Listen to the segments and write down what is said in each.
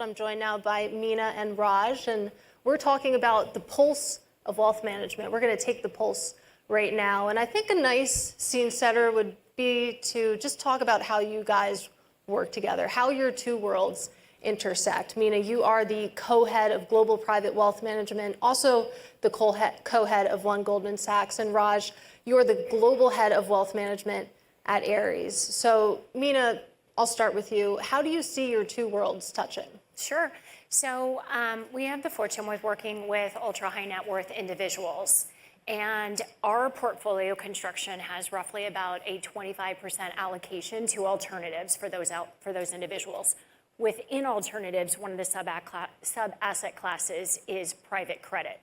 I'm joined now by Meena and Raj, and we're talking about the pulse of wealth management. We're going to take the pulse right now, and I think a nice scene setter would be to just talk about how you guys work together, how your two worlds intersect. Meena, you are the co-head of Global Private Wealth Management, also the co-head of Goldman Sachs, and Raj, you're the global head of wealth management at Ares. So, Meena, I'll start with you. How do you see your two worlds touching? Sure. So we have the fortune with working with ultra high net worth individuals. And our portfolio construction has roughly about a 25% allocation to alternatives for those individuals. Within alternatives, one of the sub-asset classes is private credit.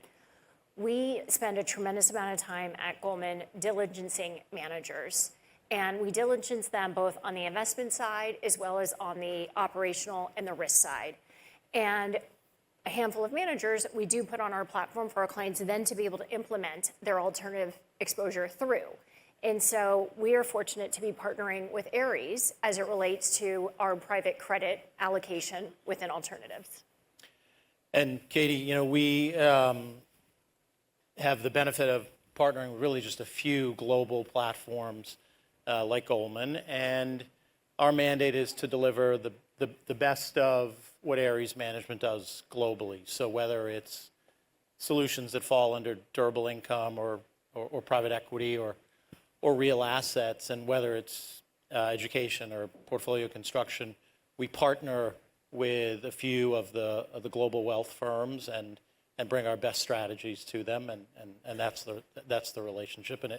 We spend a tremendous amount of time at Goldman diligencing managers. And we diligence them both on the investment side as well as on the operational and the risk side. And a handful of managers we do put on our platform for our clients then to be able to implement their alternative exposure through. And so we are fortunate to be partnering with Ares as it relates to our private credit allocation within alternatives. And Katie, we have the benefit of partnering with really just a few global platforms like Goldman, and our mandate is to deliver the best of what Ares management does globally. So whether it's solutions that fall under durable income or private equity or real assets, and whether it's education or portfolio construction, we partner with a few of the global wealth firms and bring our best strategies to them, and that's the relationship, and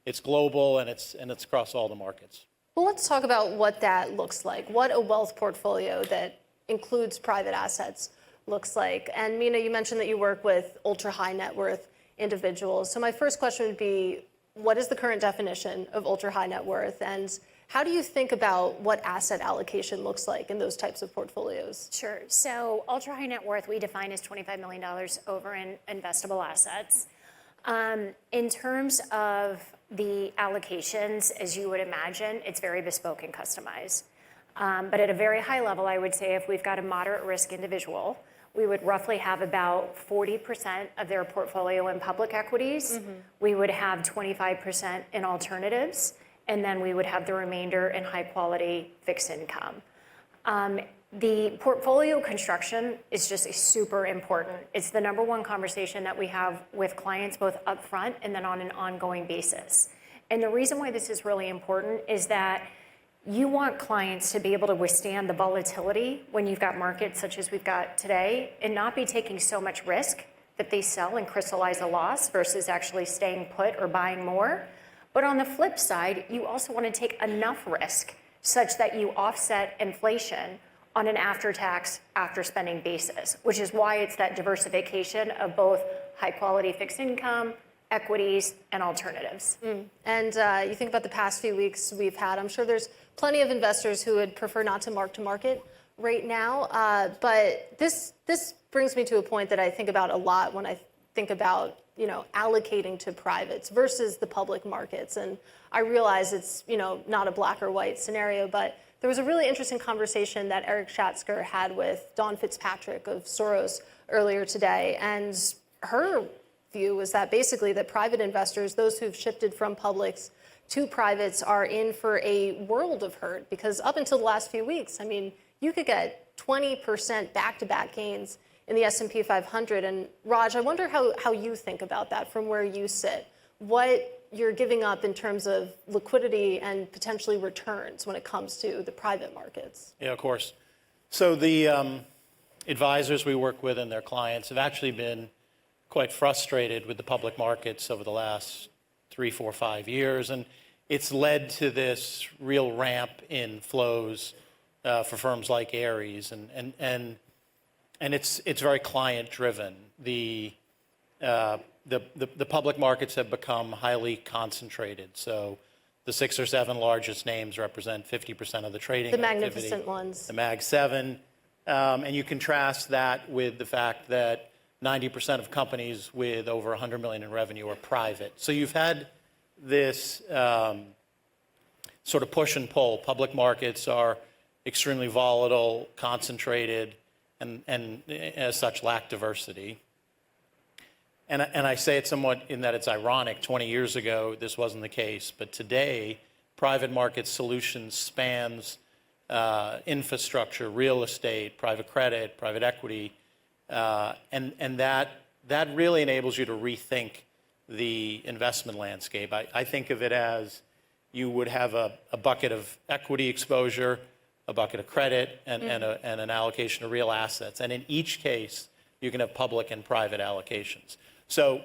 it's global and it's across all the markets. Well, let's talk about what that looks like, what a wealth portfolio that includes private assets looks like. And Meena, you mentioned that you work with ultra high net worth individuals. So my first question would be, what is the current definition of ultra high net worth? And how do you think about what asset allocation looks like in those types of portfolios? Sure. So ultra high net worth we define as $25 million over in investable assets. In terms of the allocations, as you would imagine, it's very bespoke and customized. But at a very high level, I would say if we've got a moderate risk individual, we would roughly have about 40% of their portfolio in public equities. Mm-hmm. We would have 25% in alternatives, and then we would have the remainder in high quality fixed income. The portfolio construction is just super important. It's the number one conversation that we have with clients both upfront and then on an ongoing basis. And the reason why this is really important is that you want clients to be able to withstand the volatility when you've got markets such as we've got today and not be taking so much risk that they sell and crystallize a loss versus actually staying put or buying more. But on the flip side, you also want to take enough risk such that you offset inflation on an after-tax, after-spending basis, which is why it's that diversification of both high-quality fixed income, equities, and alternatives. And you think about the past few weeks we've had, I'm sure there's plenty of investors who would prefer not to mark to market right now, but this brings me to a point that I think about a lot when I think about allocating to privates versus the public markets. And I realize it's not a black or white scenario, but there was a really interesting conversation that Eric Schatzker had with Dawn Fitzpatrick of Soros earlier today. And her view was that basically that private investors, those who've shifted from publics to privates, are in for a world of hurt, because up until the last few weeks, you could get 20% back-to-back gains in the S&P 500. And Raj, I wonder how you think about that from where you sit. What you're giving up in terms of liquidity and potentially returns when it comes to the private markets. Yeah, of course. So the advisors we work with and their clients have actually been quite frustrated with the public markets over the last 3, 4, 5 years. And it's led to this real ramp in flows for firms like Ares. And it's very client driven. The public markets have become highly concentrated. So the 6 or 7 largest names represent 50% of the trading activity. The magnificent ones. The Mag 7. And you contrast that with the fact that 90% of companies with over 100 million in revenue are private. So you've had this sort of push and pull. Public markets are extremely volatile, concentrated, and as such lack diversity. And I say it somewhat in that it's ironic. 20 years ago, this wasn't the case, but today, private market solutions spans infrastructure, real estate, private credit, private equity, and that really enables you to rethink the investment landscape. I think of it as you would have a bucket of equity exposure, a bucket of credit, and an allocation of real assets. And in each case, you can have public and private allocations. So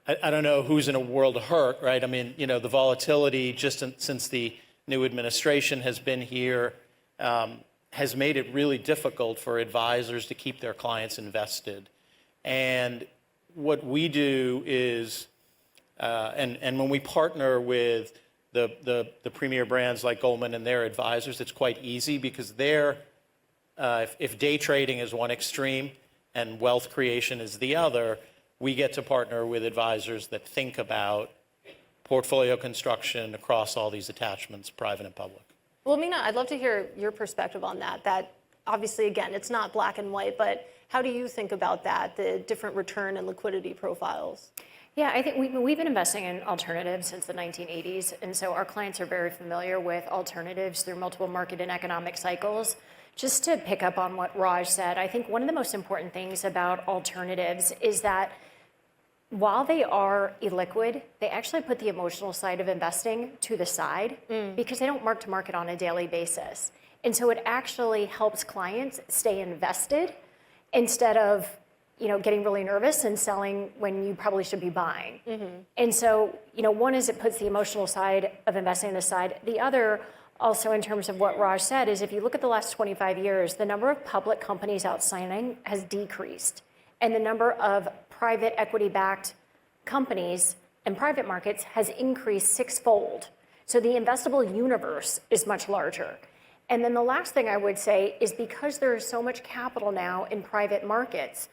I don't know who's in a world of hurt, right? I mean, the volatility just since the new administration has been here has made it really difficult for advisors to keep their clients invested. And what we do is, and when we partner with the premier brands like Goldman and their advisors, it's quite easy because if day trading is one extreme and wealth creation is the other, we get to partner with advisors that think about portfolio construction across all these attachments, private and public. Well, Meena, I'd love to hear your perspective on that. That obviously, again, it's not black and white, but how do you think about that, the different return and liquidity profiles? Yeah, I think we've been investing in alternatives since the 1980s, and so our clients are very familiar with alternatives through multiple market and economic cycles. Just to pick up on what Raj said, I think one of the most important things about alternatives is that while they are illiquid, they actually put the emotional side of investing to the side because they don't mark to market on a daily basis. And so it actually helps clients stay invested instead of getting really nervous and selling when you probably should be buying. And so, one is it puts the emotional side of investing aside. The other, also in terms of what Raj said, is if you look at the last 25 years, the number of public companies outstanding has decreased. And the number of private equity-backed companies and private markets has increased sixfold. So the investable universe is much larger. And then the last thing I would say is because there is so much capital now in private markets,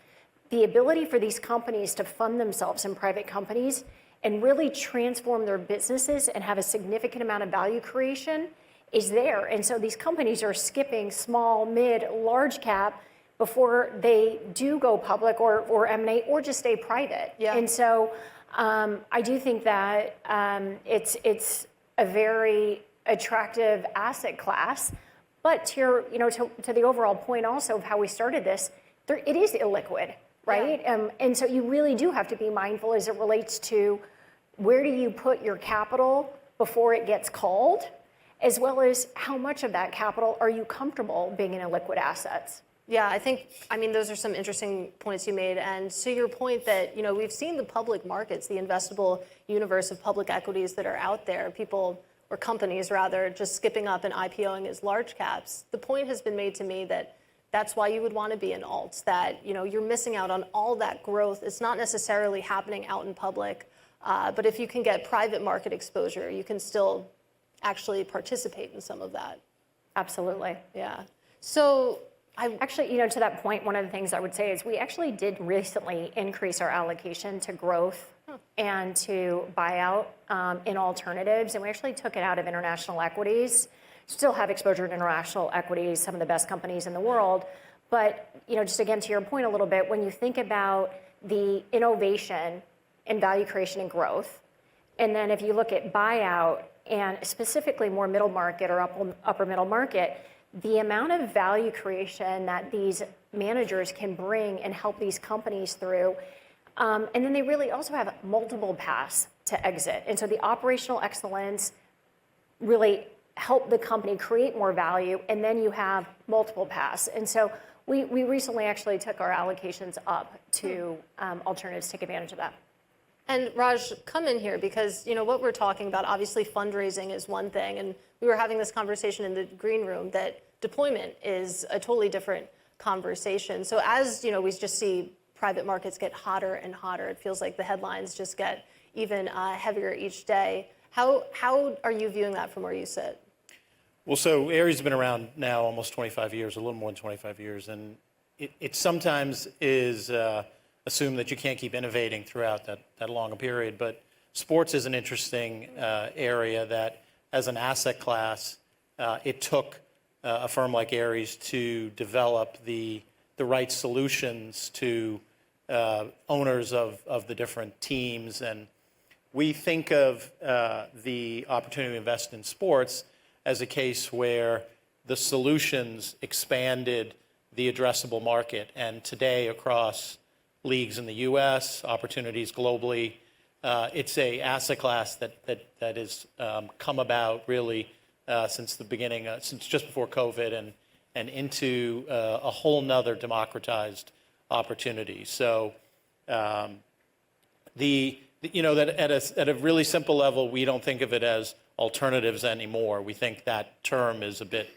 the ability for these companies to fund themselves in private companies and really transform their businesses and have a significant amount of value creation is there. And so these companies are skipping small, mid, large cap before they do go public or M&A or just stay private. Yeah. And so I do think that it's a very attractive asset class. But to the overall point also of how we started this, it is illiquid, right? Yeah. And so you really do have to be mindful as it relates to where do you put your capital before it gets called, as well as how much of that capital are you comfortable being in illiquid assets? Yeah, those are some interesting points you made. And to your point that, we've seen the public markets, the investable universe of public equities that are out there, people or companies rather, just skipping up and IPOing as large caps. The point has been made to me that that's why you would want to be in alts, that, you're missing out on all that growth. It's not necessarily happening out in public, but if you can get private market exposure, you can still actually participate in some of that. Absolutely. Yeah. So actually, to that point, one of the things I would say is we actually did recently increase our allocation to growth and to buyout in alternatives, and we actually took it out of international equities. Still have exposure to international equities, some of the best companies in the world. But, just again, to your point a little bit, when you think about the innovation and value creation and growth, and then if you look at buyout and specifically more middle market or upper middle market, the amount of value creation that these managers can bring and help these companies through, and then they really also have multiple paths to exit. And so the operational excellence really help the company create more value, and then you have multiple paths. And so we recently actually took our allocations up to alternatives to take advantage of that. And Raj, come in here because, what we're talking about, obviously fundraising is one thing, and we were having this conversation in the green room that deployment is a totally different conversation. So as, we just see private markets get hotter and hotter, it feels like the headlines just get even heavier each day. How are you viewing that from where you sit? Well, so Ares has been around now almost 25 years, a little more than 25 years, and it sometimes is assumed that you can't keep innovating throughout that long period, but sports is an interesting area that, as an asset class, it took a firm like Ares to develop the right solutions to owners of the different teams. And we think of the opportunity to invest in sports as a case where the solutions expanded the addressable market. And today, across leagues in the U.S., opportunities globally, it's a asset class that has come about really since the beginning, since just before COVID, and into a whole nother democratized opportunity. So that at a really simple level, we don't think of it as alternatives anymore. We think that term is a bit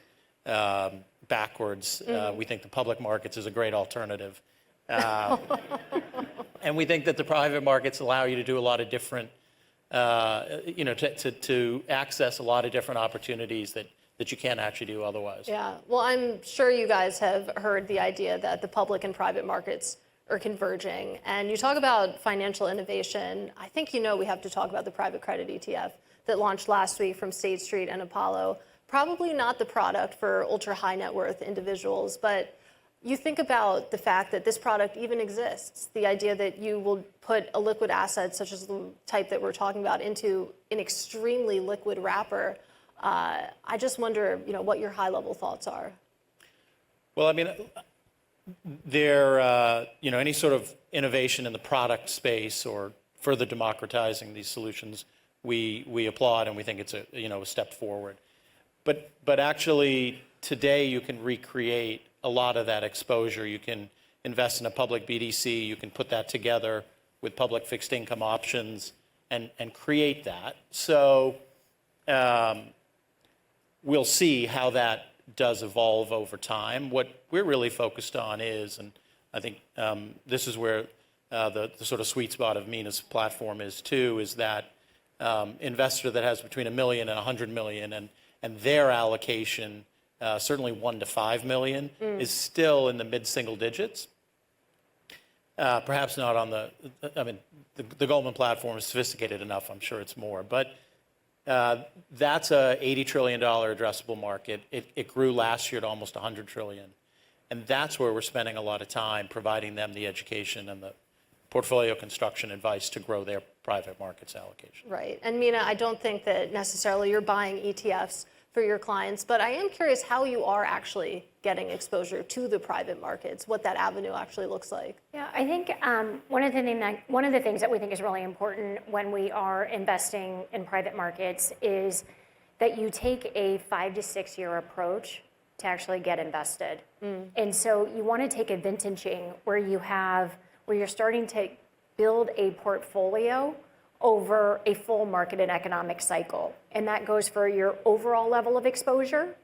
backwards. We think the public markets is a great alternative. And we think that the private markets allow you to do a lot of different, to access a lot of different opportunities that you can't actually do otherwise. Yeah, well, I'm sure you guys have heard the idea that the public and private markets are converging. And you talk about financial innovation. I think we have to talk about the private credit ETF that launched last week from State Street and Apollo. Probably not the product for ultra high net worth individuals, but you think about the fact that this product even exists, the idea that you will put a liquid asset such as the type that we're talking about into an extremely liquid wrapper. I just wonder, what your high level thoughts are. Well, I mean, any sort of innovation in the product space or further democratizing these solutions, we applaud, and we think it's a step forward. But actually, today you can recreate a lot of that exposure. You can invest in a public BDC. You can put that together with public fixed income options and create that. So we'll see how that does evolve over time. What we're really focused on is, and I think this is where the sort of sweet spot of Meena's platform is too, is that investor that has between $1 million and $100 million, and their allocation, certainly $1 to $5 million, is still in the mid-single digits. Perhaps not on the Goldman platform is sophisticated enough. I'm sure it's more, but that's a $80 trillion addressable market. It grew last year to almost $100 trillion, and that's where we're spending a lot of time providing them the education and the portfolio construction advice to grow their private markets allocation. Right, and Meena, I don't think that necessarily you're buying ETFs for your clients, but I am curious how you are actually getting exposure to the private markets, what that avenue actually looks like. Yeah, I think one of the things that we think is really important when we are investing in private markets is that you take a 5 to 6 year approach to actually get invested. And so you want to take a vintaging where you're starting to build a portfolio over a full market and economic cycle. And that goes for your overall level of exposure,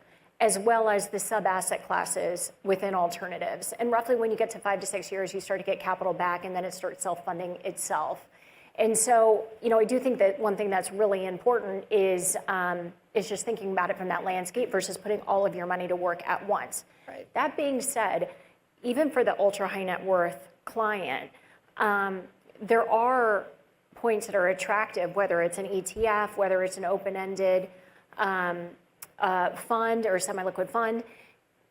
as well as the sub-asset classes within alternatives. And roughly when you get to 5 to 6 years, you start to get capital back, and then it starts self-funding itself. And so, I do think that one thing that's really important is just thinking about it from that landscape versus putting all of your money to work at once. Right. That being said, even for the ultra high net worth client, there are points that are attractive, whether it's an ETF, whether it's an open-ended fund or semi-liquid fund.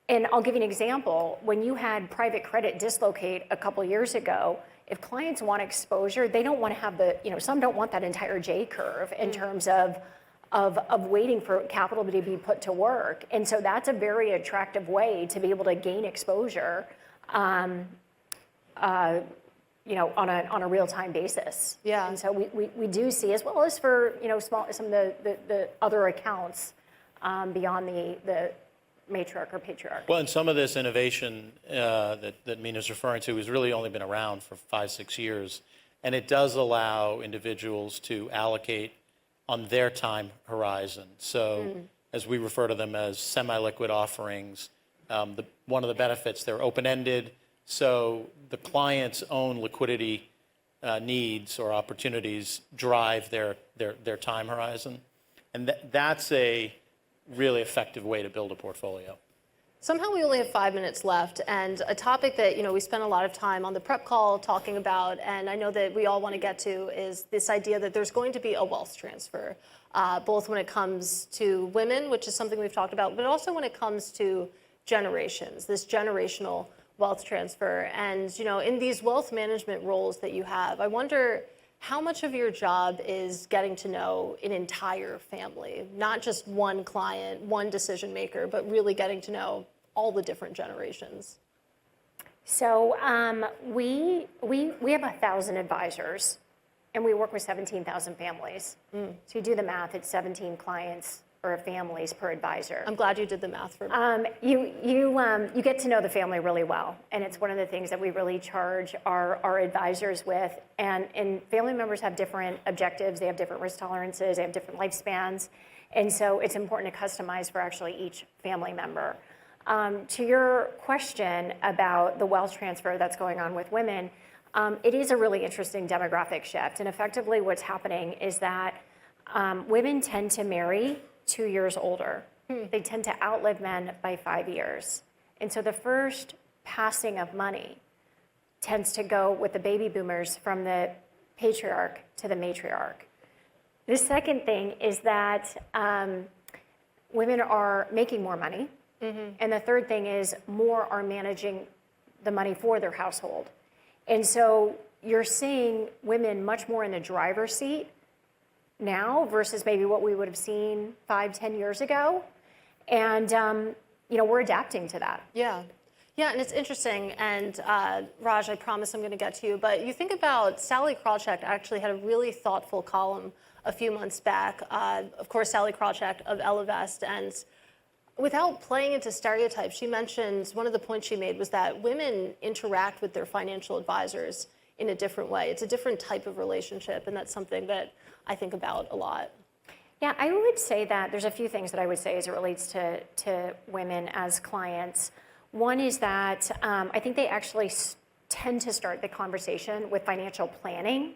And I'll give you an example. When you had private credit dislocate a couple years ago, if clients want exposure, they don't want to have some don't want that entire J curve in terms of waiting for capital to be put to work. And so that's a very attractive way to be able to gain exposure on a real-time basis. Yeah. And so we do see, as well as for some of the other accounts beyond the matriarch or patriarch. Well, and some of this innovation that Meena's referring to has really only been around for 5-6 years, and it does allow individuals to allocate on their time horizon. So as we refer to them as semi-liquid offerings, one of the benefits, they're open-ended, so the client's own liquidity needs or opportunities drive their time horizon. And that's a really effective way to build a portfolio. Somehow we only have 5 minutes left, and a topic that we spent a lot of time on the prep call talking about, and I know that we all want to get to, is this idea that there's going to be a wealth transfer, both when it comes to women, which is something we've talked about, but also when it comes to generations, this generational wealth transfer. And in these wealth management roles that you have, I wonder how much of your job is getting to know an entire family, not just one client, one decision maker, but really getting to know all the different generations? So we have 1,000 advisors, and we work with 17,000 families. So you do the math; it's 17 clients or families per advisor. I'm glad you did the math for me. You get to know the family really well, and it's one of the things that we really charge our advisors with. And family members have different objectives, they have different risk tolerances, they have different lifespans, and so it's important to customize for actually each family member. To your question about the wealth transfer that's going on with women, it is a really interesting demographic shift, and effectively what's happening is that women tend to marry 2 years older. They tend to outlive men by 5 years. And so the first passing of money tends to go with the baby boomers from the patriarch to the matriarch. The second thing is that women are making more money. And the third thing is more are managing the money for their household. And so you're seeing women much more in the driver's seat now versus maybe what we would have seen 5-10 years ago. And, we're adapting to that. Yeah, and it's interesting. And Raj, I promise I'm going to get to you, but you think about Sally Krawcheck actually had a really thoughtful column a few months back. Of course, Sally Krawcheck of Ellevest, and without playing into stereotypes, she mentioned one of the points she made was that women interact with their financial advisors in a different way. It's a different type of relationship, and that's something that I think about a lot. Yeah, I would say that there's a few things that I would say as it relates to women as clients. One is that I think they actually tend to start the conversation with financial planning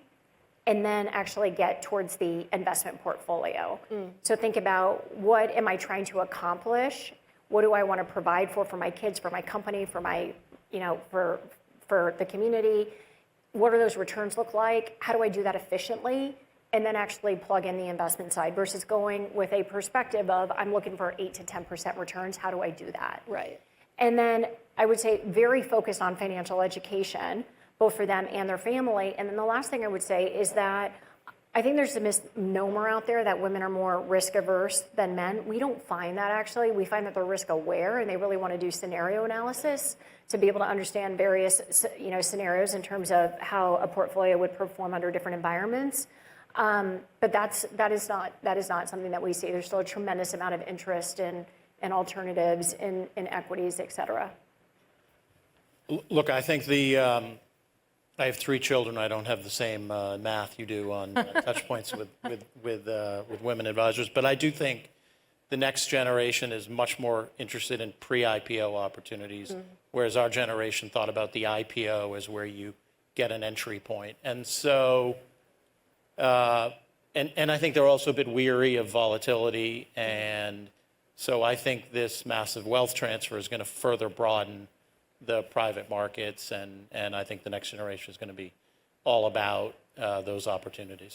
and then actually get towards the investment portfolio. So think about, what am I trying to accomplish? What do I want to provide for my kids, for my company, for my, for the community? What do those returns look like? How do I do that efficiently? And then actually plug in the investment side versus going with a perspective of, I'm looking for 8 to 10% returns. How do I do that? Right. And then I would say very focused on financial education, both for them and their family. And then the last thing I would say is that I think there's a misnomer out there that women are more risk averse than men. We don't find that, actually. We find that they're risk aware and they really want to do scenario analysis to be able to understand various scenarios in terms of how a portfolio would perform under different environments. But that is not something that we see. There's still a tremendous amount of interest in alternatives, in equities, et cetera. Look, I think I have 3 children. I don't have the same math you do on touch points with women advisors, but I do think the next generation is much more interested in pre-IPO opportunities, whereas our generation thought about the IPO as where you get an entry point. And so, and I think they're also a bit weary of volatility, and so I think this massive wealth transfer is going to further broaden the private markets, and I think the next generation is going to be all about those opportunities.